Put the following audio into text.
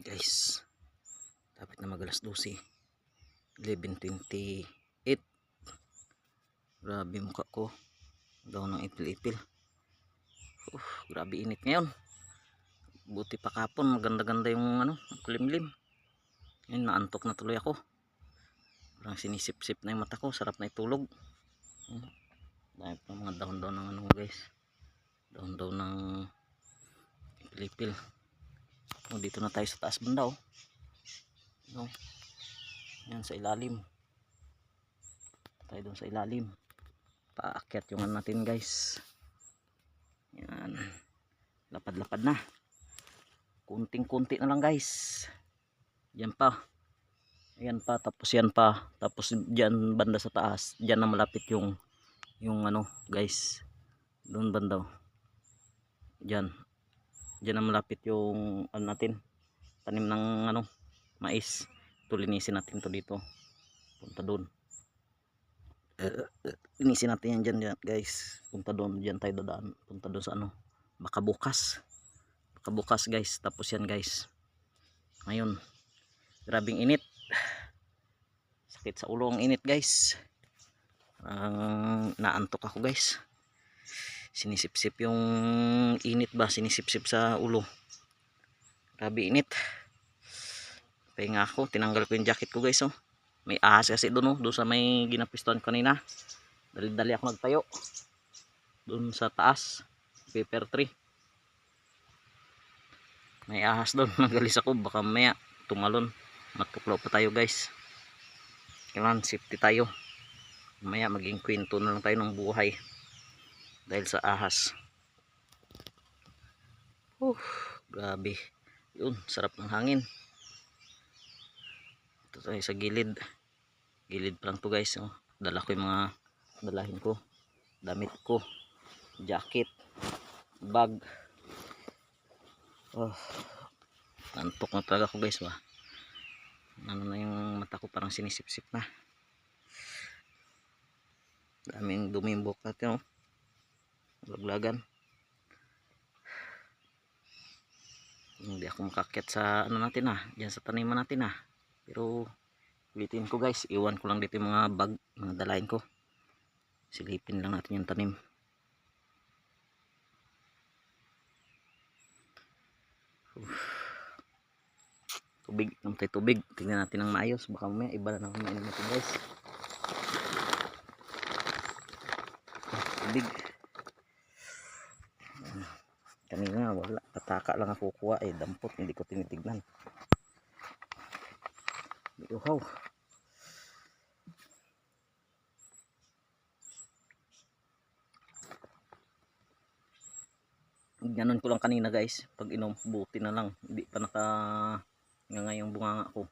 Guys, dapat na mag alas 12, 11:28. Grabe mukha ko daw ng ipil-ipil. Grabe init ngayon. Buti pa kapon maganda-ganda yung kulimlim. Ngayon naantok na tuloy ako. Parang sinisip-sip na yung mata ko, sarap na itulog. Dahil pa mga dahon-dahon ng guys, dahon-dahon ng ipil-ipil. Dito na tayo sa taas banda yan sa ilalim. Tayo doon sa ilalim, paakyat yung natin guys. Yan, lapad-lapad na, kunting-kunti na lang guys. Yan pa, ayan pa, tapos yan pa, tapos dyan banda sa taas, dyan na malapit yung guys, doon banda dyan na malapit yung natin, tanim ng mais. Linisin natin to dito, punta doon. Linisin natin yan dyan guys, punta doon, dyan tayo dadaan, punta doon sa baka bukas guys. Tapos yan guys, ngayon grabing init, sakit sa ulo ang init guys. Naantok ako guys, sinisip-sip yung init ba, sinisip-sip sa ulo. Grabe init. Pahinga ako, tinanggal ko yung jacket ko guys. May ahas kasi doon doon sa may ginapistuan kanina. Dali-dali ako nagtayo doon sa taas, paper tree. May ahas doon, nagalis ako, baka maya tumalon, matuklaw pa tayo guys. Kailangan safety tayo, maya maging kwento na lang tayo ng buhay dahil sa ahas. Grabe yun, sarap ng hangin. Ito tayo sa gilid pa lang to guys. Dala ko yung mga dalahin ko, damit ko, jacket, bag. Antok na talaga ako guys ba. Na yung mata ko, parang sinisip-sip na. Daming dumimbok natin laglagan. Hindi ako makakyat sa natin diyan sa taniman natin pero ulitin ko guys, iwan ko lang dito yung mga bag, mga dalahin ko. Silipin lang natin yung tanim. Tubig, namatay tubig. Tingnan natin ng maayos, baka mamaya iba na naman mainom natin guys. Tubig. Kanina wala, pataka lang ako kuha dampot, hindi ko tinitignan. Uhaw. Ganon ko lang kanina guys, pag inom buti na lang, hindi pa ngayong bunganga ko.